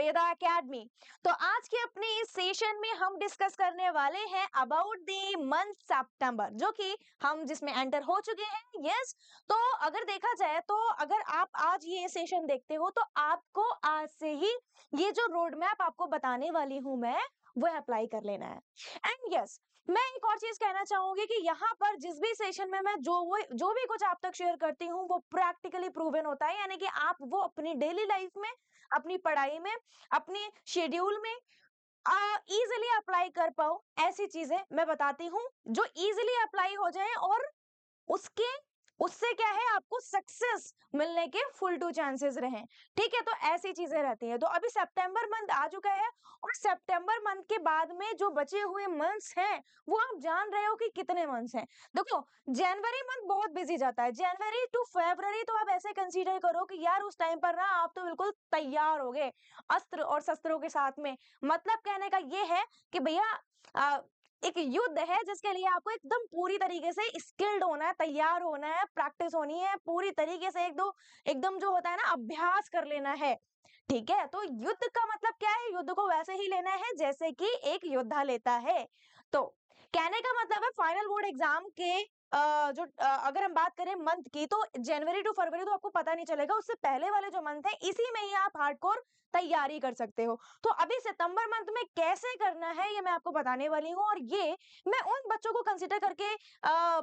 वेदा academy. तो आज के अपने इस सेशन में हम डिस्कस करने वाले हैं अबाउट द मंथ सितंबर, जो कि हम जिसमें एंटर हो चुके हैं। यस, तो अगर देखा जाए तो अगर आप आज ये सेशन देखते हो तो आपको आज से ही ये जो रोड मैप आपको बताने वाली हूं मैं, वो अप्लाई कर लेना है। एंड यस, मैं एक और चीज कहना चाहूंगी कि यहाँ पर जिस भी सेशन में मैं जो भी कुछ आप तक शेयर करती हूँ वो प्रैक्टिकली प्रूवन होता है, यानी कि आप वो अपनी डेली लाइफ में, अपनी पढ़ाई में, अपने शेड्यूल में इजीली अप्लाई कर पाओ। ऐसी चीजें मैं बताती हूँ जो इजीली अप्लाई हो जाए और उसके उससे क्या है, आपको सक्सेस मिलने के फुल टू चांसेस रहें। ठीक है, तो ऐसी चीजें रहती हैं। तो अभी सितंबर मंथ आ चुका है और सितंबर मंथ के बाद में जो बचे हुए मंथ्स हैं वो आप जान रहे हो कि कितने मंथ्स हैं। देखो, जनवरी मंथ बहुत बिजी जाता है। जनवरी टू फरवरी तो आप ऐसे कंसीडर करो कि यार उस टाइम पर ना आप तो बिल्कुल तैयार हो गए अस्त्र और शस्त्रों के साथ में। मतलब कहने का ये है कि भैया एक युद्ध है जिसके लिए आपको एकदम पूरी तरीके से स्किल्ड होना है, तैयार होना है, प्रैक्टिस होनी है पूरी तरीके से, एकदम जो होता है ना अभ्यास कर लेना है। ठीक है, तो युद्ध का मतलब क्या है, युद्ध को वैसे ही लेना है जैसे कि एक योद्धा लेता है। तो कहने का मतलब है फाइनल बोर्ड एग्जाम के अगर हम बात करें मंथ की, तो जनवरी टू फरवरी तो आपको पता नहीं चलेगा, उससे पहले वाले जो मंथ है इसी में ही आप हार्डकोर तैयारी कर सकते हो। तो अभी सितंबर मंथ में कैसे करना है ये मैं आपको बताने वाली हूँ, और ये मैं उन बच्चों को कंसिडर करके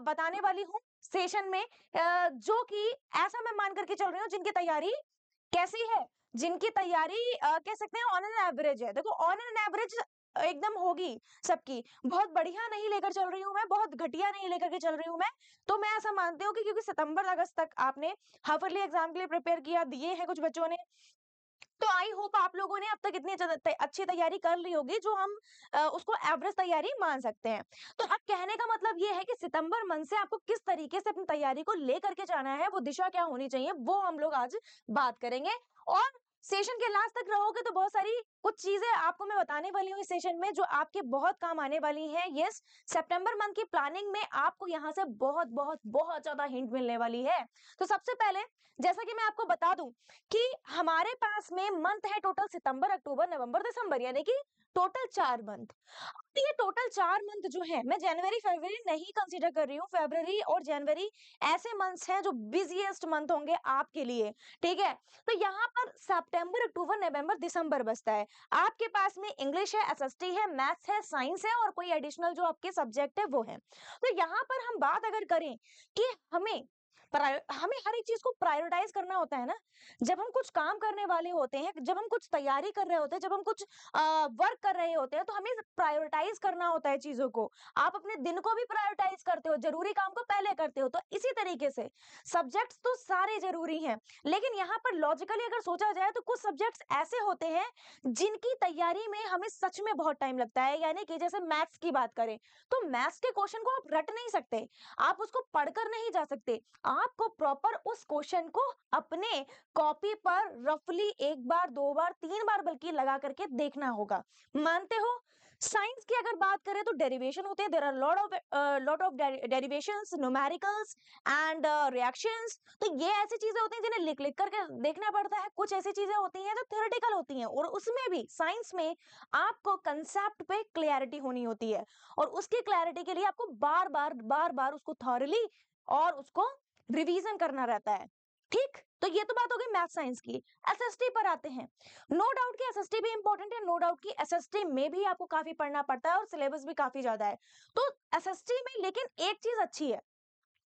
बताने वाली हूँ सेशन में, जो कि ऐसा मैं मान करके चल रही हूँ जिनकी तैयारी कैसी है, जिनकी तैयारी कह सकते हैं ऑन एन एवरेज है। देखो, ऑन एन एवरेज एकदम होगी सबकी, बहुत बढ़िया नहीं लेकर चल रही हूँ मैं, बहुत घटिया नहीं लेकर के चल रही हूँ मैं। तो मैं ऐसा मानती हूँ कि क्योंकि सितंबर अगस्त तक आपने हाफ ईयरली एग्जाम के लिए प्रिपेयर किया, दिए हैं कुछ बच्चों ने, तो आई होप आप लोगों ने अब तक इतनी अच्छी तैयारी कर ली होगी जो हम उसको एवरेज तैयारी मान सकते हैं। तो अब कहने का मतलब ये है कि सितंबर मंथ से आपको किस तरीके से अपनी तैयारी को लेकर के जाना है, वो दिशा क्या होनी चाहिए, वो हम लोग आज बात करेंगे। और सेशन के लास्ट तक रहोगे तो बहुत सारी कुछ चीजें आपको मैं बताने वाली हूँ इस सेशन में जो आपके बहुत काम आने वाली हैं। यस, सितंबर मंथ की प्लानिंग में आपको यहाँ से बहुत बहुत बहुत ज्यादा हिंट मिलने वाली है। तो सबसे पहले, जैसा कि मैं आपको बता दूं कि हमारे पास में मंथ है टोटल सितंबर, अक्टूबर, नवंबर, दिसंबर, यानी कि टोटल 4 मंथ। तो ये टोटल 4 मंथ जो है, मैं जनवरी फरवरी नहीं कंसीडर कर रही हूँ। फरवरी और जनवरी ऐसे मंथ्स हैं जो बिजिएस्ट मंथ होंगे आपके लिए। ठीक है, तो यहाँ पर सितंबर, अक्टूबर, नवंबर, दिसंबर बचता है। आपके पास में इंग्लिश है, एसएसटी है, मैथ्स है, साइंस है और कोई एडिशनल जो आपके सब्जेक्ट है वो है। तो यहाँ पर हम बात अगर करें कि हमें हर एक चीज को प्रायोरिटाइज करना होता है ना। जब हम कुछ काम करने वाले होते हैं, जब हम कुछ तैयारी कर रहे होते हैं, जब हम कुछ वर्क कर रहे होते हैं, तो हमें प्रायोरिटाइज करना होता है चीजों को। आप अपने दिन को भी प्रायोरिटाइज करते हो, जरूरी काम को पहले करते हो। तो इसी तरीके से सब्जेक्ट्स तो सारे जरूरी हैं, लेकिन यहाँ पर लॉजिकली अगर सोचा जाए तो कुछ सब्जेक्ट्स ऐसे होते हैं जिनकी तैयारी में हमें सच में बहुत टाइम लगता है। यानी कि जैसे मैथ्स की बात करें तो मैथ्स के क्वेश्चन को आप रट नहीं सकते, आप उसको पढ़कर नहीं जा सकते। आपको प्रॉपर उस क्वेश्चन को अपने कॉपी पर रफली एक बार, दो बार, तीन बार बल्कि लगा करके देखना होगा। मानते हो? साइंस की अगर बात करें तो डेरिवेशन होते हैं, there are lot of derivations, numericals and reactions. तो ये ऐसी चीजें होती हैं जिन्हें लिख लिख करके देखना पड़ता है। कुछ ऐसी चीजें होती हैं जो थ्योरेटिकल होती हैं, और उसमें भी साइंस में आपको कंसेप्ट पे क्लैरिटी होनी होती है, और उसकी क्लैरिटी के लिए आपको बार बार उसको थॉरली और उसको रिवीजन करना रहता है। ठीक, तो ये तो बात हो गई मैथ साइंस की। एसएसटी पर आते हैं। नो डाउट कि एसएसटी भी इंपॉर्टेंट है, नो डाउट कि एसएसटी में भी आपको काफी पढ़ना पड़ता है और सिलेबस भी काफी ज्यादा है। तो एसएसटी में लेकिन एक चीज अच्छी है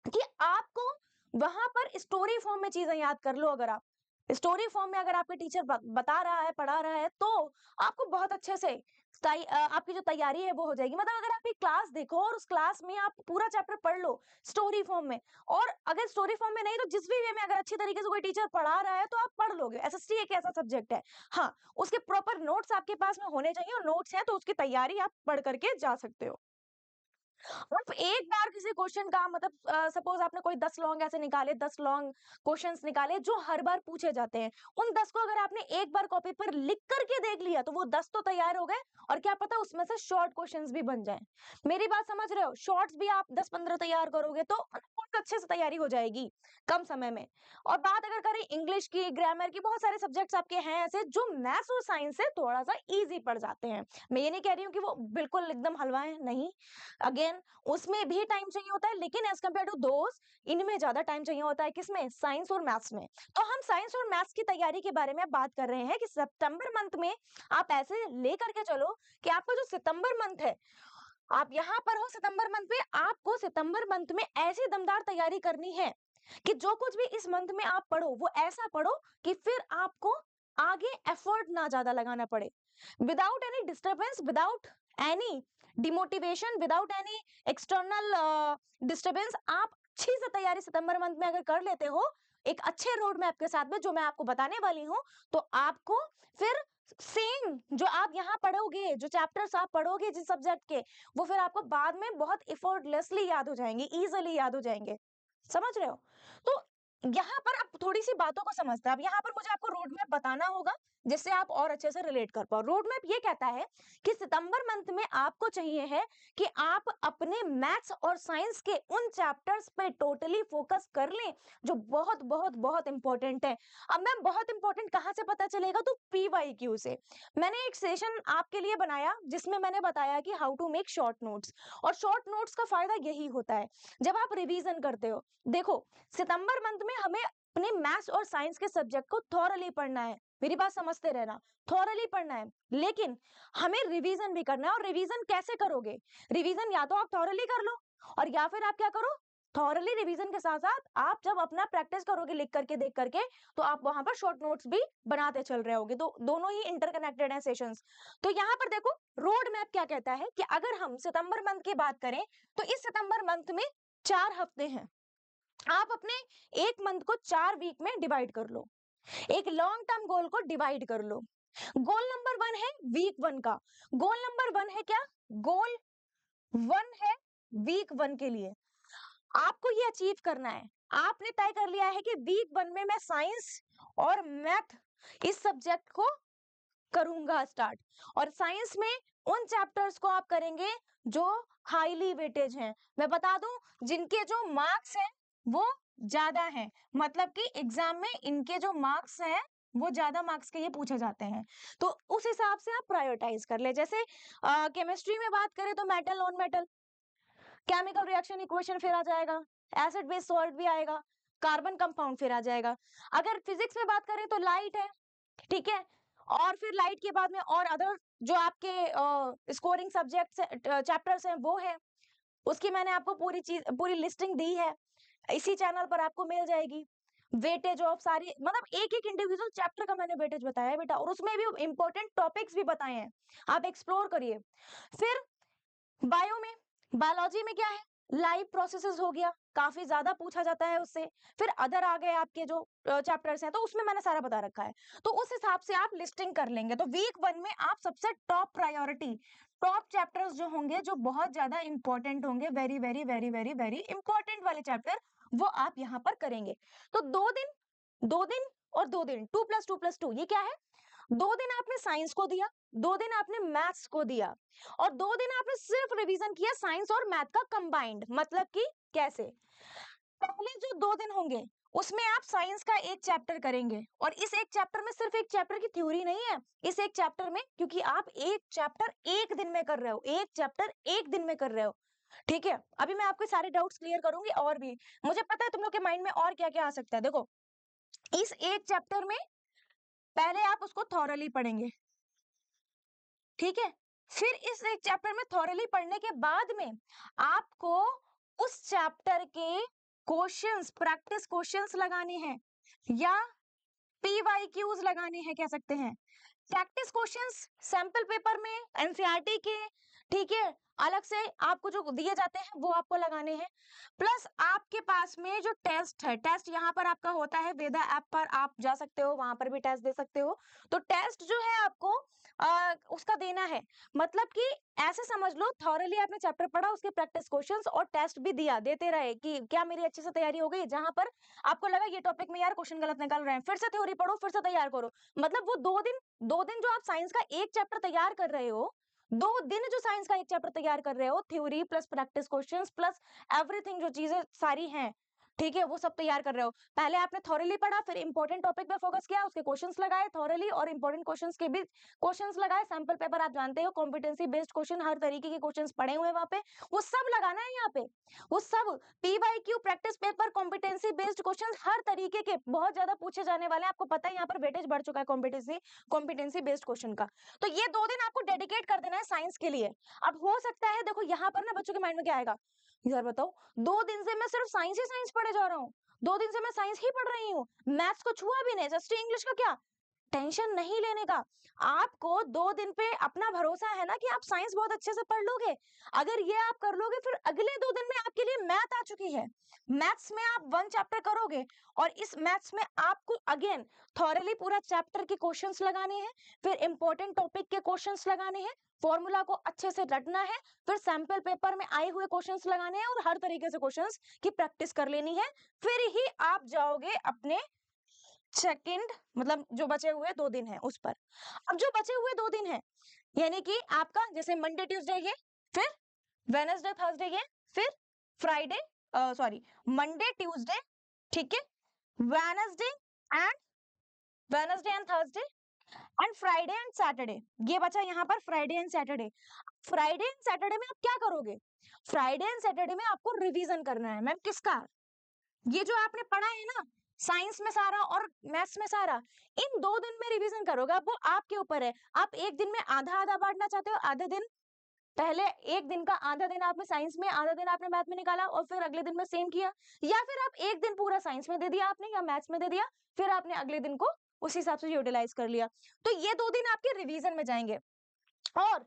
कि आपको वहां पर स्टोरी फॉर्म में चीजें याद कर लो। अगर आप स्टोरी फॉर्म में, अगर आपके टीचर बता रहा है, पढ़ा रहा है, तो आपको बहुत अच्छे से आपकी जो तैयारी है वो हो जाएगी। मतलब अगर आप एक क्लास देखो और उस क्लास में आप पूरा चैप्टर पढ़ लो स्टोरी फॉर्म में, और अगर स्टोरी फॉर्म में नहीं तो जिस भी वे में अगर अच्छी तरीके से कोई टीचर पढ़ा रहा है तो आप पढ़ लोगे। एसएसटी एक ऐसा सब्जेक्ट है, हाँ, उसके प्रॉपर नोट्स आपके पास में होने चाहिए, और नोट्स हैं तो उसकी तैयारी आप पढ़ करके जा सकते हो। आप एक बार किसी क्वेश्चन का मतलब सपोज आपने कोई 10 लॉन्ग ऐसे निकाले, 10 लॉन्ग क्वेश्चंस निकाले जो हर बार पूछे जाते हैं, उन 10 को अगर आपने एक बार कॉपी पर लिख करके देख लिया तो वो 10 तो तैयार हो गए, और क्या पता उसमें से शॉर्ट क्वेश्चंस भी बन जाएं। मेरी बात समझ रहे हो? शॉर्ट्स भी आप 10-15 तैयार करोगे तो अच्छे से तैयारी हो जाएगी कम समय में। और बात अगर करें इंग्लिश की, ग्रामर की, बहुत सारे सब्जेक्ट्स आपके हैं ऐसे जो मैथ्स और साइंस से थोड़ा सा इजी पड़ जाते हैं। मैं ये नहीं कह रही हूँ कि वो बिल्कुल एकदम हलवा है, नहीं। अगेन उसमें भी टाइम चाहिए होता है, लेकिन एज कम्पेयर टू दोस इनमें ज्यादा टाइम चाहिए होता है, किसमें? साइंस और मैथ्स में। तो हम साइंस और मैथ्स की तैयारी के बारे में बात कर रहे हैं कि सितंबर मंथ में आप ऐसे लेकर के चलो कि आपका जो सितंबर मंथ है, आप यहाँ पर हो सितंबर मंथ में, आपको सितंबर मंथ में ऐसी दमदार तैयारी करनी है कि जो कुछ भी इस मंथ में आप पढ़ो वो ऐसा पढ़ो कि फिर आपको आगे एफर्ट ना ज्यादा लगाना पड़े, without any disturbance, without any demotivation, without any external disturbance. आप अच्छी से तैयारी सितंबर मंथ में अगर कर लेते हो एक अच्छे रोड मैप के साथ में जो मैं आपको बताने वाली हूँ, तो आपको फिर सेम जो आप यहाँ पढ़ोगे, जो चैप्टर्स आप पढ़ोगे जिस सब्जेक्ट के, वो फिर आपको बाद में बहुत इफोर्टलेसली याद हो जाएंगे, इजिली याद हो जाएंगे। समझ रहे हो? तो यहाँ पर आप थोड़ी सी बातों को समझते हैं। अब यहाँ पर मुझे आपको रोड मैप बताना होगा जिससे आप और अच्छे से रिलेट कर पाओ। रोड मैप ये कहता है कि सितंबर मंथ में आपको चाहिए है कि आप अपने मैथ्स और साइंस के उन चैप्टर्स पे टोटली फोकस कर लें जो बहुत बहुत बहुत इंपॉर्टेंट है। अब मैम बहुत इंपॉर्टेंट कहाँ से पता चलेगा? तो PYQ से। मैंने एक सेशन आपके लिए बनाया जिसमें मैंने बताया कि how to make short notes, और शॉर्ट नोट्स का फायदा यही होता है जब आप रिवीजन करते हो। देखो सितंबर मंथ में हमें अपने मैथ्स और साइंस के सब्जेक्ट को थॉरली पढ़ना है, मेरी बात समझते रहना, थॉरली पढ़ना है, लेकिन हमें रिवीजन भी करना है। और रिवीजन कैसे करोगे? रिवीजन या तो आप थॉरली कर लो, और या फिर आप क्या करो, थॉरली रिवीजन के साथ साथ आप जब अपना प्रैक्टिस करोगे लिख करके देख करके, तो आप वहां पर शॉर्ट नोट्स भी बनाते चल रहे होगे। तो दोनों ही इंटरकनेक्टेड हैं सेशंस। तो यहाँ पर देखो रोड मैप क्या कहता है कि अगर हम सितंबर मंथ की बात करें तो इस सितंबर मंथ में 4 हफ्ते हैं। आप अपने एक मंथ को 4 वीक में डिवाइड कर लो, एक लॉन्ग टर्म गोल को डिवाइड कर लो। गोल नंबर 1 है वीक 1 का। गोल नंबर 1 है क्या? गोल 1 है वीक 1 के लिए आपको ये अचीव करना है। आपने तय कर लिया है कि वीक 1 में मैं साइंस और मैथ इस सब्जेक्ट को करूंगा स्टार्ट, और साइंस में उन चैप्टर्स को आप करेंगे जो हाईली वेटेज हैं। मैं बता दूं जिनके जो मार्क्स हैं वो ज्यादा हैं, मतलब कि एग्जाम में इनके जो मार्क्स हैं वो ज्यादा मार्क्स के ये पूछे जाते हैं। तो उस हिसाब से आप प्रायोरिटाइज कर ले। जैसे केमिस्ट्री में बात करें तो metal non metal, chemical reaction equation फिर आ जाएगा, एसिड बेस सॉल्ट भी आएगा, कार्बन कंपाउंड फिर आ जाएगा। अगर फिजिक्स में बात करें तो लाइट है, ठीक है, और फिर लाइट के बाद में और अदर जो आपके स्कोरिंग सब्जेक्ट्स चैप्टर्स हैं वो है। उसकी मैंने आपको पूरी चीज पूरी लिस्टिंग दी है, इसी चैनल पर आपको मिल जाएगी। वेटेज ऑफ सारी, मतलब एक एक इंडिविजुअल चैप्टर का मैंने वेटेज बताया है बेटा, और उसमें भी इंपॉर्टेंट टॉपिक्स भी बताए हैं, आप एक्सप्लोर करिए। फिर बायो में, बायोलॉजी में क्या है? लाइव प्रोसेसेस हो गया, काफी ज्यादा पूछा जाता है उससे। फिर अदर आ गए आपके जो चैप्टर्स हैं, तो उसमें मैंने सारा बता रखा है। तो उस हिसाब से आप लिस्टिंग कर लेंगे तो वीक 1 में आप सबसे टॉप प्रायोरिटी, टॉप चैप्टर्स जो होंगे जो बहुत ज्यादा इंपॉर्टेंट होंगे, very very very very very important वाले चैप्टर, वो आप यहाँ पर करेंगे। तो 2 दिन, 2 दिन और 2 दिन, 2+2+2 ये क्या है? 2 दिन आपने साइंस को दिया, 2 दिन आपने मैथ्स को दिया, और 2 दिन आपने सिर्फ रिवीजन किया साइंस और मैथ का कंबाइंड। मतलब कि कैसे? पहले जो 2 दिन होंगे उसमें आप साइंस का एक चैप्टर करेंगे, और इस एक चैप्टर में सिर्फ एक चैप्टर की थ्योरी नहीं है, इस एक चैप्टर में, क्योंकि आप एक चैप्टर एक दिन में कर रहे हो, एक चैप्टर एक दिन में कर रहे हो, ठीक है। अभी मैं आपके सारे डाउट्स क्लियर करूंगी, और भी मुझे पता है तुम लोग के माइंड में और क्या क्या आ सकता है। देखो इस एक चैप्टर में पहले आप उसको थॉरली पढ़ेंगे, ठीक है। फिर इस एक चैप्टर में थॉरली पढ़ने के बाद में आपको उस चैप्टर के क्वेश्चंस, प्रैक्टिस क्वेश्चंस लगाने हैं, या PYQs लगाने हैं, कह सकते हैं। प्रैक्टिस क्वेश्चंस सैंपल पेपर में एनसीईआरटी के, ठीक है, अलग से आपको जो दिए जाते हैं वो आपको लगाने हैं। प्लस आपके पास में जो टेस्ट है, टेस्ट यहाँ पर आपका होता है, वेदा ऐप पर आप जा सकते हो, वहां पर भी टेस्ट दे सकते हो। तो टेस्ट जो है आपको उसका देना है। मतलब कि ऐसे समझ लो थॉरली आपने चैप्टर पढ़ा, उसके प्रैक्टिस क्वेश्चंस और टेस्ट भी दिया, देते रहे कि क्या मेरी अच्छे से तैयारी हो गई। जहां पर आपको लगा ये टॉपिक में यार क्वेश्चन गलत निकल रहे हैं, फिर से थ्योरी पढ़ो, फिर से तैयार करो। मतलब वो 2 दिन जो आप साइंस का एक चैप्टर तैयार कर रहे हो, 2 दिन जो साइंस का एक चैप्टर तैयार कर रहे हो, theory plus practice questions plus everything जो चीजें सारी हैं, ठीक है, वो सब तैयार कर रहे हो। पहले आपने थॉरली पढ़ा, फिर इंपॉर्टेंट टॉपिक पे फोकस किया, उसके क्वेश्चंस लगाए थॉरली और इंपॉर्टेंट क्वेश्चंस के भी क्वेश्चंस लगाए। सैंपल पेपर आप जानते हो, कॉम्पिटेंसी बेस्ड क्वेश्चन, हर तरीके के क्वेश्चंस पड़े हुए हैं वहां पे, वो सब लगाना है यहाँ पे। वो सब PYQ practice paper competency based question हर तरीके के बहुत ज्यादा पूछे जाने वाले हैं। आपको पता है यहाँ पर वेटेज बढ़ चुका है कॉम्पिटेंसी बेस्ड क्वेश्चन का। तो ये 2 दिन आपको डेडिकेट कर देना है साइंस के लिए। अब हो सकता है, देखो यहाँ पर ना बच्चों के माइंड में क्या आएगा, यार बताओ 2 दिन से मैं सिर्फ साइंस ही साइंस पढ़े जा रहा हूँ, 2 दिन से मैं साइंस ही पढ़ रही हूँ, मैथ्स को छुआ भी नहीं, जस्ट इंग्लिश का क्या। टेंशन नहीं लेने का। आपको 2 दिन पे अपना भरोसा है ना कि आप साइंस बहुत अच्छे से पढ़ लोगे। अगर ये आप कर लोगे, फिर अगले 2 दिन में आपके लिए मैथ आ चुकी है। मैथ्स में आप 1 चैप्टर करोगे और इस मैथ्स में आपको अगेन थॉरली पूरा चैप्टर के क्वेश्चंस लगाने हैं, फिर इंपॉर्टेंट टॉपिक के क्वेश्चंस लगाने हैं, फॉर्मूला को अच्छे से रटना है, फिर सैंपल पेपर में आए हुए क्वेश्चंस लगाने हैं और हर तरीके से क्वेश्चंस की प्रैक्टिस कर लेनी है। फिर ही आप जाओगे अपने सेकंड, मतलब जो बचे हुए 2 दिन है उस पर। अब जो बचे हुए 2 दिन है, यानी कि आपका जैसे मंडे ट्यूसडे ये, फिर वेनसडे थर्सडे ये, फिर फ्राइडे, सॉरी, मंडे ट्यूसडे, ठीक है, Wednesday and Thursday and Friday and Saturday, ये बचा यहाँ पर Friday and Saturday. Friday and Saturday में आप क्या करोगे, फ्राइडे एंड सैटरडे में आपको रिवीजन करना है। मैम किसका, ये जो आपने पढ़ा है ना साइंस में सारा और मैथ्स में सारा, इन 2 दिन में रिवीजन करोगे। अब वो आपके ऊपर है, आप एक दिन में आधा आधा बांटना चाहते हो, आधे दिन पहले, एक दिन का आधा दिन आपने साइंस में, आधा दिन आपने मैथ में निकाला और फिर अगले दिन में सेम किया, या फिर आप एक दिन पूरा साइंस में दे दिया आपने या मैथ्स में दे दिया, फिर आपने अगले दिन को उस हिसाब से यूटिलाइज कर लिया। तो ये 2 दिन आपके रिवीजन में जाएंगे। और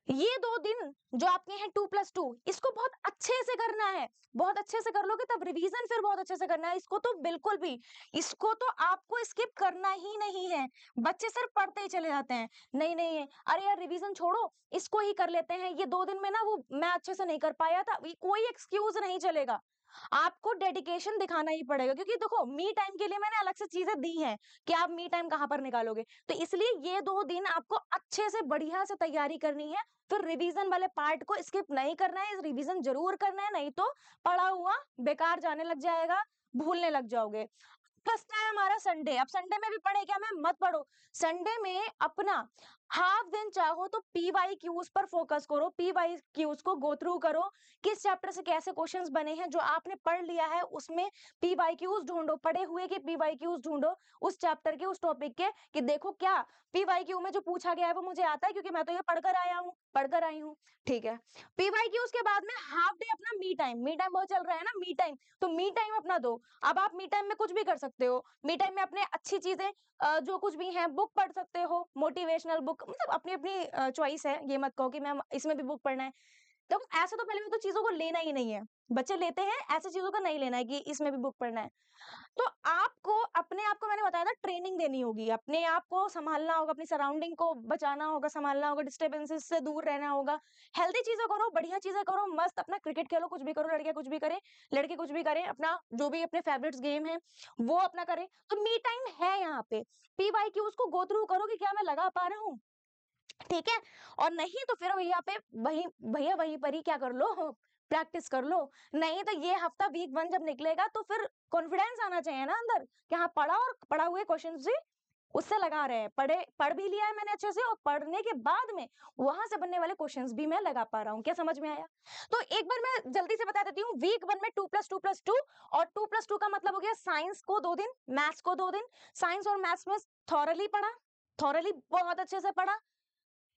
ये 2 दिन जो आपके हैं 2+2, इसको बहुत अच्छे से करना है। बहुत अच्छे से कर लोगे तब रिवीजन फिर बहुत अच्छे से करना है। इसको तो बिल्कुल भी, इसको तो आपको स्किप करना ही नहीं है। बच्चे सिर्फ पढ़ते ही चले जाते हैं, नहीं नहीं अरे यार रिवीजन छोड़ो, इसको ही कर लेते हैं, ये 2 दिन में ना वो मैं अच्छे से नहीं कर पाया था, ये कोई एक्सक्यूज नहीं चलेगा। आपको डेडिकेशन दिखाना ही पड़ेगा, क्योंकि देखो मी टाइम के लिए मैंने अलग से चीजें दी हैं कि आप मी टाइम कहाँ पर निकालोगे। तो इसलिए ये 2 दिन आपको अच्छे से बढ़िया से तैयारी करनी है। फिर रिवीजन वाले पार्ट को स्किप नहीं करना है, रिवीजन जरूर करना है, नहीं तो पढ़ा हुआ बेकार जाने लग जाएगा, भूलने लग जाओगे। फर्स्ट है हमारा संडे। अब संडे में भी पढ़े क्या मैम, मत पढ़ो। संडे में अपना हाफ दिन चाहो तो पीवाईक्यूज पर फोकस करो, पीवाईक्यूज को गो थ्रू करो, किस चैप्टर से कैसे क्वेश्चंस बने हैं, जो आपने पढ़ लिया है उसमें पीवाईक्यूज ढूंढो, पढ़े हुए के पीवाईक्यूज ढूंढो, उस चैप्टर के उस टॉपिक के, कि देखो क्या पीवाईक्यू में जो पूछा गया है वो मुझे आता है, क्योंकि मैं तो ये पढ़कर आई हूँ। ठीक है, पीवाईक्यूज के बाद में हाफ डे अपना मी टाइम बहुत चल रहा है ना, मी टाइम, तो मी टाइम अपना दो। अब आप मी टाइम में कुछ भी कर सकते हो, मी टाइम में अपने अच्छी चीजें जो कुछ भी है बुक पढ़ सकते हो, मोटिवेशनल बुक, मतलब अपनी अपनी चॉइस है, ये मत कहो कि मैम इसमें भी बुक पढ़ना है। देखो ऐसा तो पहले में तो चीजों को लेना ही नहीं है, बच्चे लेते हैं, ऐसे चीजों का नहीं लेना है कि इसमें भी बुक पढ़ना है। तो आपको अपने आप को, मैंने बताया था, ट्रेनिंग देनी होगी, अपने आप को संभालना होगा, अपनी सराउंडिंग को बचाना होगा, संभालना होगा, डिस्टर्बेंसेस से दूर रहना होगा, हेल्दी चीजें करो, बढ़िया चीजें करो, मस्त अपना क्रिकेट खेलो, कुछ भी करो, लड़कियां कुछ भी करें, लड़के कुछ भी करें, अपना जो भी अपने फेवरेट्स गेम है वो अपना करें। तो मी टाइम है यहाँ पे, पीवाईक्यूज को गो थ्रू करो कि क्या मैं लगा पा रहा हूँ, ठीक है। और नहीं तो फिर भैया पे वही भैया वहीं पर ही क्या कर लो, प्रैक्टिस कर लो। नहीं तो ये हफ्ता वीक 1 जब निकलेगा तो फिर कॉन्फिडेंस आना चाहिए ना अंदर कि हाँ पढ़ा, और पढ़ा हुए क्वेश्चन भी उससे लगा रहे हैं, पढ़ भी लिया है मैंने अच्छे से, और पढ़ने के बाद में वहां से बनने वाले क्वेश्चंस भी मैं लगा पा रहा हूँ। क्या समझ में आया? तो एक बार मैं जल्दी से बता देती हूँ, वीक 1 में 2+2+2, और 2+2 का मतलब हो गया साइंस को 2 दिन, मैथ्स को 2 दिन। साइंस और मैथ्स में थॉरली पढ़ा, थॉरली बहुत अच्छे से पढ़ा,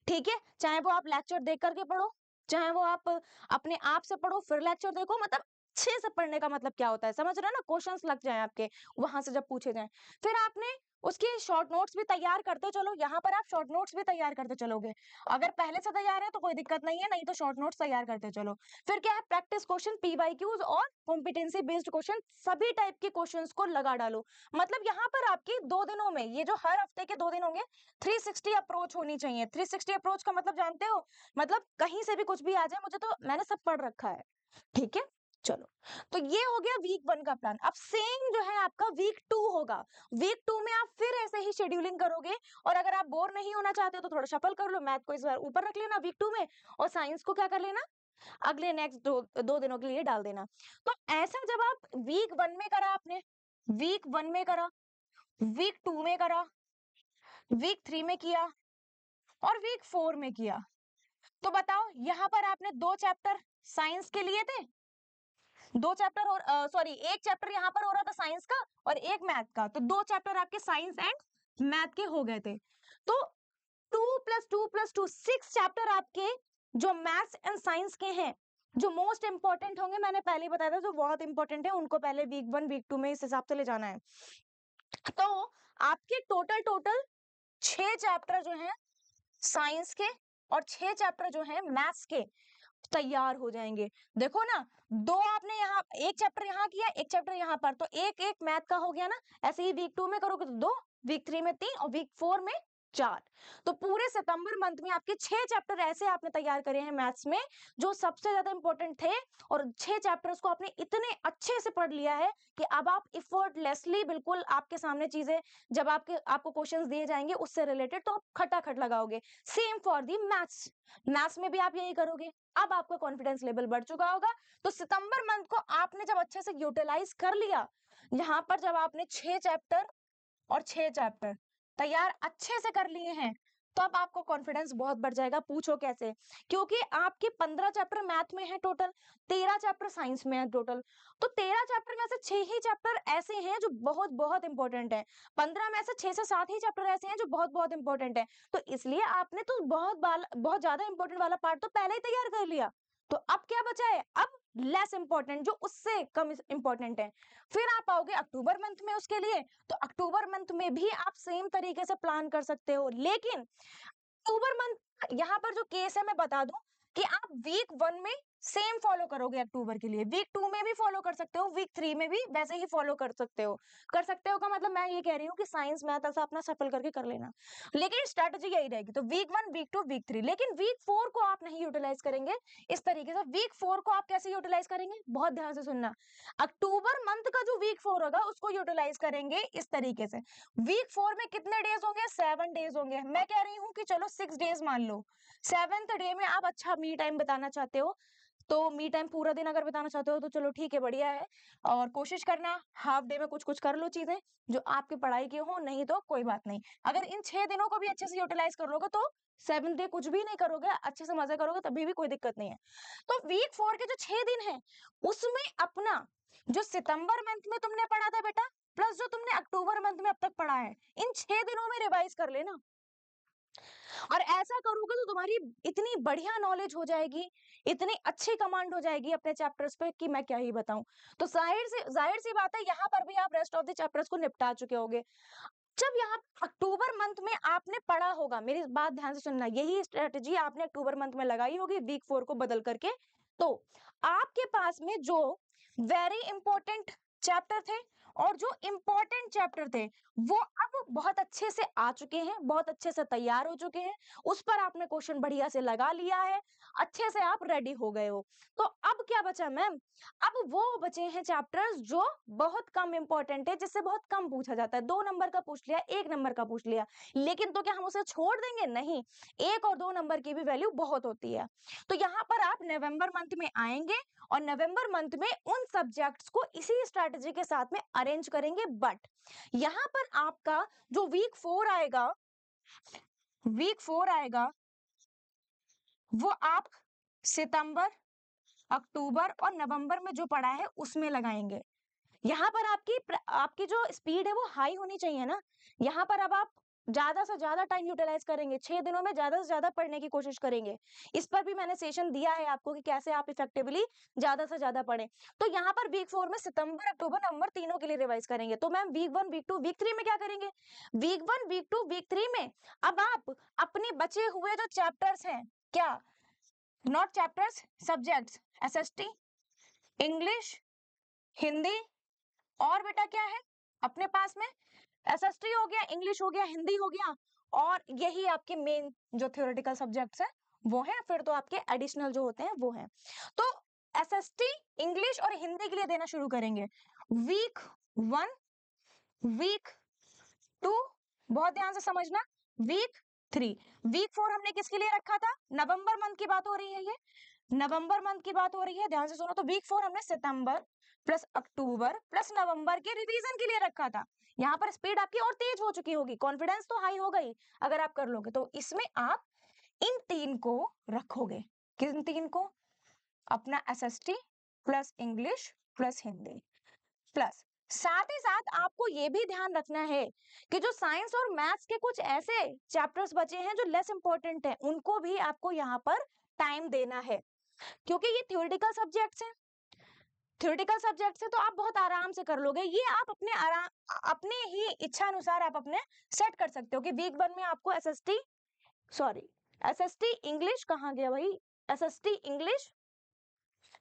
ठीक है, चाहे वो आप लेक्चर देख करके पढ़ो, चाहे वो आप अपने आप से पढ़ो फिर लेक्चर देखो, मतलब अच्छे से पढ़ने का मतलब क्या होता है, समझ रहे हो ना, क्वेश्चंस लग जाए आपके वहां से जब पूछे जाएं। फिर आपने उसके शॉर्ट नोट्स भी तैयार करते चलो, यहाँ पर आप शॉर्ट नोट्स भी तैयार करते चलोगे, अगर पहले से तैयार है तो कोई दिक्कत नहीं है, नहीं तो शॉर्ट नोट्स तैयार करते चलो। फिर क्या है, प्रैक्टिस क्वेश्चन, पीवाईक्यूज और कॉम्पिटेंसी बेस्ड क्वेश्चन, सभी टाइप के क्वेश्चंस को लगा डालो। मतलब यहाँ पर आपकी 2 दिनों में, ये जो हर हफ्ते के 2 दिन होंगे, 360 अप्रोच होनी चाहिए। 360 अप्रोच का मतलब जानते हो, मतलब कहीं से भी कुछ भी आ जाए, मुझे तो मैंने सब पढ़ रखा है, ठीक है। चलो, तो ये हो गया वीक 1 का प्लान। अब सेम जो है आपका वीक 2 होगा। वीक 2 में आप फिर ऐसे ही शेड्यूलिंग करोगे, और अगर आप बोर नहीं होना चाहते हो तो थोड़ा शफल कर लो, मैथ को इस बार ऊपर रख लेना वीक 2 में, और साइंस को क्या कर लेना, अगले नेक्स्ट दो दिनों के लिए डाल देना। तो ऐसा जब आप वीक 1 में करा आपने, वीक 1 में करा, वीक 2 में करा, वीक 3 में किया और वीक 4 में किया, तो बताओ यहाँ पर आपने 2 चैप्टर साइंस के लिए थे, 2 चैप्टर और सॉरी 1 चैप्टर यहाँ पर हो रहा था साइंस का और 1 मैथ का, तो 2 चैप्टर आपके साइंस एंड मैथ के हो गए थे। तो 2 + 2 + 2 6 चैप्टर आपके जो मैथ्स एंड साइंस के हैं, जो मोस्ट इंपॉर्टेंट होंगे, मैंने पहले ही बताया था, जो बहुत इंपॉर्टेंट है उनको पहले वीक 1 वीक 2 में इस हिसाब से ले जाना है। तो आपके टोटल 6 चैप्टर जो हैं साइंस के और 6 चैप्टर जो हैं मैथ्स के तैयार हो जाएंगे। देखो ना, 2 आपने यहाँ 1 चैप्टर यहाँ किया, 1 चैप्टर यहाँ पर, तो एक मैथ का हो गया ना। ऐसे ही वीक 2 में करोगे तो 2, वीक 3 में 3 और वीक 4 में 4। तो पूरे सितंबर मंथ में आपके 6 चैप्टर ऐसे आपने तैयार करे हैं मैथ्स में जो सबसे ज्यादा इंपॉर्टेंट थे, और 6 चैप्टर्स को आपने इतने अच्छे से पढ़ लिया है कि अब आप इफर्टलेसली बिल्कुल आपके सामने चीजें जब आपको क्वेश्चंस दिए जाएंगे उससे रिलेटेड, तो आप खटाखट लगाओगे। Same for the maths, maths में भी आप यही करोगे। अब आपका कॉन्फिडेंस लेवल बढ़ चुका होगा। तो सितंबर मंथ को आपने जब अच्छे से यूटिलाइज कर लिया, यहाँ पर जब आपने 6 चैप्टर और 6 चैप्टर तैयार अच्छे से कर लिए हैं, तो अब आपको कॉन्फिडेंस बहुत बढ़ जाएगा। पूछो कैसे? क्योंकि आपके 15 चैप्टर मैथ में है टोटल, 13 चैप्टर साइंस में है टोटल। तो 13 चैप्टर में से 6 ही चैप्टर ऐसे हैं जो बहुत बहुत इंपॉर्टेंट है, 15 में से 6 से 7 ही चैप्टर ऐसे हैं जो बहुत बहुत इंपॉर्टेंट है। तो इसलिए आपने तो बहुत ज्यादा इंपॉर्टेंट वाला पार्ट तो पहले ही तैयार कर लिया। तो अब क्या बचा है? अब लेस इंपॉर्टेंट, जो उससे कम इंपॉर्टेंट है। फिर आप आओगे अक्टूबर मंथ में उसके लिए, तो अक्टूबर मंथ में भी आप सेम तरीके से प्लान कर सकते हो। लेकिन अक्टूबर मंथ यहाँ पर जो केस है मैं बता दूं कि आप वीक 1 में सेम फॉलो करोगे अक्टूबर के लिए, वीक 2 में भी फॉलो कर सकते हो, वीक 3 में भी वैसे ही फॉलो कर सकते हो। कर सकते हो का मतलब मैं ये कह रही हूँ कि साइंस मैथ ऐसा अपना सफल करके कर लेना, लेकिन स्ट्रेटजी यही रहेगी। तो वीक 1 वीक 2 वीक 3, लेकिन वीक 4 को आप नहीं यूटिलाइज करेंगे इस तरीके से। वीक 4 को आप कैसे यूटिलाइज करेंगे? बहुत ध्यान से सुनना। अक्टूबर मंथ का जो वीक 4 होगा उसको यूटिलाइज करेंगे इस तरीके से। वीक 4 में कितने डेज होंगे? 7 डेज होंगे। मैं कह रही हूँ कि चलो 6 डेज मान लो। 7th डे में आप अच्छा मी टाइम बताना चाहते हो, तो मी टाइम पूरा दिन अगर बताना चाहते हो तो चलो ठीक है, बढ़िया है। और कोशिश करना हाफ डे में कुछ कुछ कर लो चीजें जो आपकी पढ़ाई की हो, नहीं तो कोई बात नहीं। अगर इन 6 दिनों को भी अच्छे से यूटिलाइज कर लोगे तो 7th डे कुछ भी नहीं करोगे, अच्छे से मजे करोगे, तभी भी कोई दिक्कत नहीं है। तो वीक 4 के जो 6 दिन है उसमें अपना जो सितंबर मंथ में तुमने पढ़ा था बेटा, प्लस जो तुमने अक्टूबर मंथ में अब तक पढ़ा है, इन 6 दिनों में रिवाइज कर लेना। और ऐसा करोगे तो तुम्हारी इतनी बढ़िया नॉलेज हो जाएगी, इतनी अच्छी कमांड हो जाएगी अपने चैप्टर्स पे कि मैं क्या ही बताऊं। तो जाहिर सी बात है, यहाँ पर भी आप रेस्ट ऑफ द चैप्टर्स को निपटा चुके होगे। जब यहाँ अक्टूबर मंथ में आपने पढ़ा होगा, मेरी बात ध्यान से सुनना, यही स्ट्रेटेजी आपने अक्टूबर मंथ में लगाई होगी वीक 4 को बदल करके, तो आपके पास में जो वेरी इंपॉर्टेंट चैप्टर थे और जो इंपॉर्टेंट चैप्टर थे वो अब बहुत अच्छे से आ चुके हैं, बहुत अच्छे से तैयार हो चुके हैं, उस पर आपने क्वेश्चन बढ़िया से लगा लिया है, अच्छे से आप रेडी हो गए हो। तो अब क्या बचा मैम? अब वो बचे हैं चैप्टर्स जो बहुत कम इंपॉर्टेंट है, जिससे बहुत कम पूछा जाता है। 2 नंबर का पूछ लिया, 1 नंबर का पूछ लिया, लेकिन तो क्या हम उसे छोड़ देंगे? नहीं, 1 और 2 नंबर की भी वैल्यू बहुत होती है। तो यहाँ पर आप नवंबर मंथ में आएंगे और नवंबर मंथ में उन सब्जेक्ट्स को इसी स्ट्रैटेजी के साथ में अरेंज करेंगे। बट यहाँ पर आपका जो वीक 4 आएगा वो आप सितंबर, अक्टूबर और नवंबर में जो पढ़ा है उसमें लगाएंगे। यहाँ पर आपकी जो स्पीड है वो हाई होनी चाहिए ना। यहाँ पर अब आप ज्यादा से ज्यादा टाइम यूटिलाइज करेंगे, 6 दिनों में ज्यादा से ज्यादा पढ़ने की कोशिश करेंगे। इस पर भी मैंने सेशन दिया है आपको कि कैसे आप इफेक्टिवली ज्यादा से ज्यादा पढ़ें। तो यहाँ पर वीक 4 में सितंबर, अक्टूबर, नवंबर तीनों के लिए रिवाइज करेंगे। तो मैम वीक 1 वीक 2 वीक 3 में क्या करेंगे? वीक 1 वीक 2 वीक 3 में अब आप अपने बचे हुए जो चैप्टर्स हैं, क्या not chapters, subjects, SST, English, Hindi, और बेटा क्या है अपने पास में? एसएसटी हो गया, इंग्लिश हो गया, हिंदी हो गया, और यही आपके मेन जो थ्योरेटिकल सब्जेक्ट्स है वो है। फिर तो आपके एडिशनल जो होते हैं वो है। तो एसएसटी, इंग्लिश और हिंदी के लिए देना शुरू करेंगे वीक 1 वीक 2, बहुत ध्यान से समझना, वीक 3। वीक 4 हमने किसके लिए रखा था? नवंबर मंथ की बात हो रही है ये। नवंबर मंथ की बात हो रही है, ध्यान से सुनो। तो वीक 4 हमने सितंबर प्लस अक्टूबर प्लस नवंबर के रिवीजन के लिए रखा था। यहाँ पर स्पीड आपकी और तेज हो चुकी होगी, कॉन्फिडेंस तो हाई हो गई अगर आप कर लोगे। तो इसमें आप इन 3 को रखोगे। किन 3 को? अपना SST plus English plus Hindi plus, साथ ही साथ आपको ये भी ध्यान रखना है कि जो साइंस और मैथ्स के कुछ ऐसे चैप्टर्स बचे हैं जो लेस इंपॉर्टेंट हैं, उनको भी आपको यहाँ पर टाइम देना है, क्योंकि ये थ्योरेटिकल सब्जेक्ट्स हैं। थ्योरेटिकल सब्जेक्ट से तो आप बहुत आराम से कर लोगे, ये आप अपने ही इच्छा अनुसार आप अपने सेट कर सकते हो कि वीक 1 में आपको एसएसटी इंग्लिश कहाँ गया भाई, एसएसटी इंग्लिश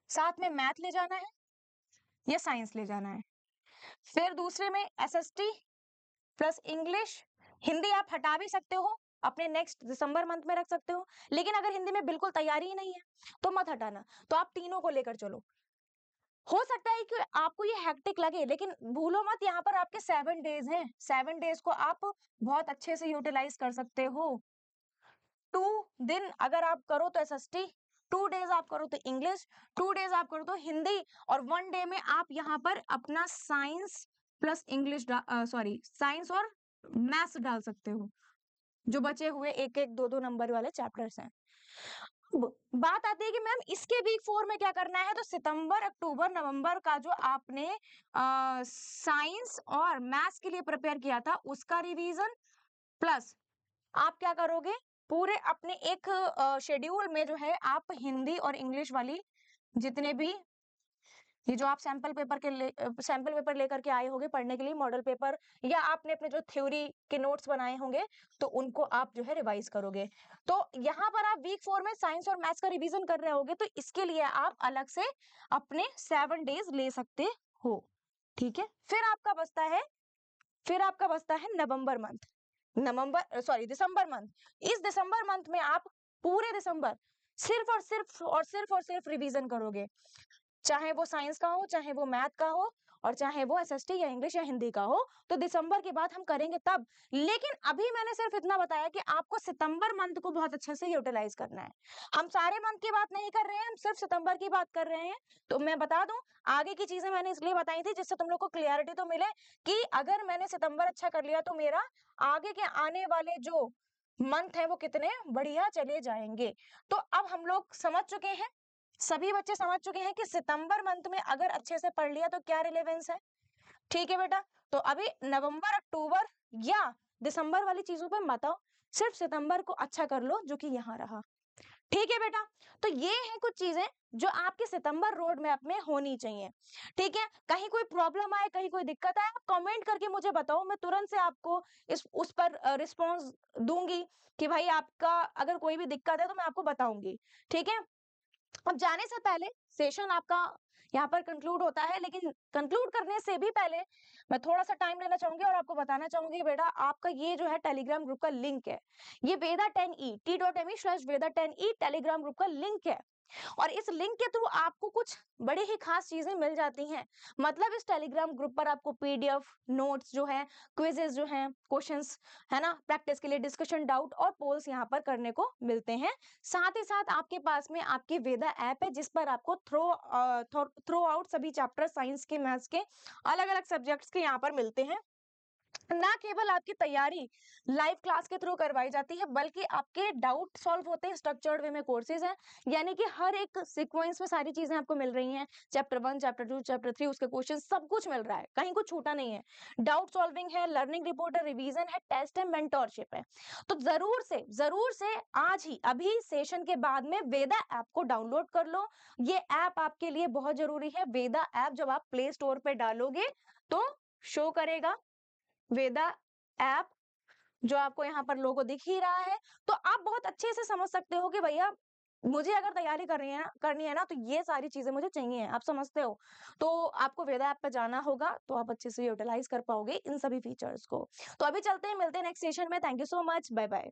साथ में मैथ ले जाना है या साइंस ले जाना है। फिर दूसरे में एसएसटी प्लस इंग्लिश, हिंदी आप हटा भी सकते हो, अपने नेक्स्ट दिसंबर मंथ में रख सकते हो, लेकिन अगर हिंदी में बिल्कुल तैयारी ही नहीं है तो मत हटाना। तो आप तीनों को लेकर चलो। हो सकता है कि आपको ये हेक्टिक लगे, लेकिन भूलो मत यहाँ पर आपके 7 डेज हैं। 7 डेज को आप बहुत अच्छे से यूटिलाइज कर सकते हो। 2 दिन अगर आप करो तो एसएसटी, 2 डेज आप करो तो इंग्लिश, 2 डेज आप करो तो हिंदी, और 1 डे में आप यहाँ पर अपना साइंस प्लस इंग्लिश साइंस और मैथ्स डाल सकते हो, जो बचे हुए 1-1 2-2 नंबर वाले चैप्टर्स हैं। बात आती है कि मैम इसके वीक 4 में क्या करना है, तो सितंबर अक्टूबर नवंबर का जो आपने साइंस और मैथ्स के लिए प्रिपेयर किया था उसका रिवीजन, प्लस आप क्या करोगे, पूरे अपने एक शेड्यूल में जो है आप हिंदी और इंग्लिश वाली जितने भी ये जो आप सैंपल पेपर लेकर के आए होंगे पढ़ने के लिए, मॉडल पेपर, या आपने अपने जो थ्योरी के नोट्स बनाए होंगे, तो उनको आप जो है रिवाइज करोगे। तो यहाँ पर आप वीक 4 में साइंस और मैथ्स का रिवीजन कर रहे होगे, तो इसके लिए आप अलग से अपने 7 डेज ले सकते हो। ठीक है, फिर आपका बचता है दिसंबर मंथ। इस दिसंबर मंथ में आप पूरे दिसंबर सिर्फ रिवीजन करोगे, चाहे वो साइंस का हो, चाहे वो मैथ का हो, और चाहे वो एसएसटी या इंग्लिश या हिंदी का हो। तो दिसंबर के बाद हम करेंगे तब। लेकिन अभी मैंने सिर्फ इतना बताया कि आपको सितंबर मंथ को बहुत अच्छे से यूटिलाइज करना है। हम सारे मंथ की बात नहीं कर रहे हैं, हम सिर्फ सितंबर की बात कर रहे हैं। तो मैं बता दूं, आगे की चीजें मैंने इसलिए बताई थी जिससे तुम लोग को क्लियरिटी तो मिले कि अगर मैंने सितंबर अच्छा कर लिया तो मेरा आगे के आने वाले जो मंथ है वो कितने बढ़िया चले जाएंगे। तो अब हम लोग समझ चुके हैं, सभी बच्चे समझ चुके हैं कि सितंबर मंथ में अगर अच्छे से पढ़ लिया तो क्या रिलेवेंस है। ठीक है बेटा, तो अभी नवंबर अक्टूबर या दिसंबर वाली चीजों पे मत आओ, सिर्फ सितंबर को अच्छा कर लो जो कि यहाँ रहा। ठीक है बेटा, तो ये है कुछ चीजें जो आपके सितंबर रोड मैप में होनी चाहिए। ठीक है, कहीं कोई प्रॉब्लम आए, कहीं कोई दिक्कत आए, आप कमेंट करके मुझे बताओ, मैं तुरंत से आपको उस पर रिस्पॉन्स दूंगी कि भाई आपका अगर कोई भी दिक्कत है तो मैं आपको बताऊंगी। ठीक है, अब जाने से पहले सेशन आपका यहाँ पर कंक्लूड होता है, लेकिन कंक्लूड करने से भी पहले मैं थोड़ा सा टाइम लेना चाहूंगी और आपको बताना चाहूंगी बेटा, आपका ये जो है टेलीग्राम ग्रुप का लिंक है, ये वेदा10e t.me/वेदा10e टेलीग्राम ग्रुप का लिंक है। और इस लिंक के थ्रू आपको कुछ बड़ी ही खास चीजें मिल जाती हैं। मतलब इस टेलीग्राम ग्रुप पर आपको पीडीएफ नोट्स जो है, क्विजेस जो हैं, क्वेश्चंस है ना, प्रैक्टिस के लिए डिस्कशन, डाउट और पोल्स यहाँ पर करने को मिलते हैं। साथ ही साथ आपके पास में आपकी वेदा ऐप है जिस पर आपको थ्रो आउट सभी चैप्टर साइंस के, मैथ्स के, अलग अलग सब्जेक्ट्स के यहाँ पर मिलते हैं। ना केवल आपकी तैयारी लाइव क्लास के थ्रू करवाई जाती है, बल्कि आपके डाउट सॉल्व होते हैं, स्ट्रक्चर्ड वे में कोर्सेज हैं, यानी कि हर एक सीक्वेंस में सारी चीजें आपको मिल रही हैं। चैप्टर 1, चैप्टर 2, चैप्टर 3, उसके क्वेश्चन सब कुछ मिल रहा है, कहीं कुछ छूटा नहीं है। डाउट सॉल्विंग है, लर्निंग रिपोर्ट है, रिवीजन है, टेस्ट है, मेंटोरशिप है। तो जरूर से आज ही अभी सेशन के बाद में वेदा ऐप को डाउनलोड कर लो। ये ऐप आपके लिए बहुत जरूरी है। वेदा ऐप जब आप प्ले स्टोर पे डालोगे तो शो करेगा वेदा ऐप, जो आपको यहाँ पर लोगो दिख ही रहा है। तो आप बहुत अच्छे से समझ सकते हो कि भैया मुझे अगर तैयारी करनी है ना, तो ये सारी चीजें मुझे चाहिए, आप समझते हो। तो आपको वेदा ऐप पे जाना होगा, तो आप अच्छे से यूटिलाइज कर पाओगे इन सभी फीचर्स को। तो अभी चलते हैं, मिलते हैं नेक्स्ट सेशन में। Thank you so much, bye bye.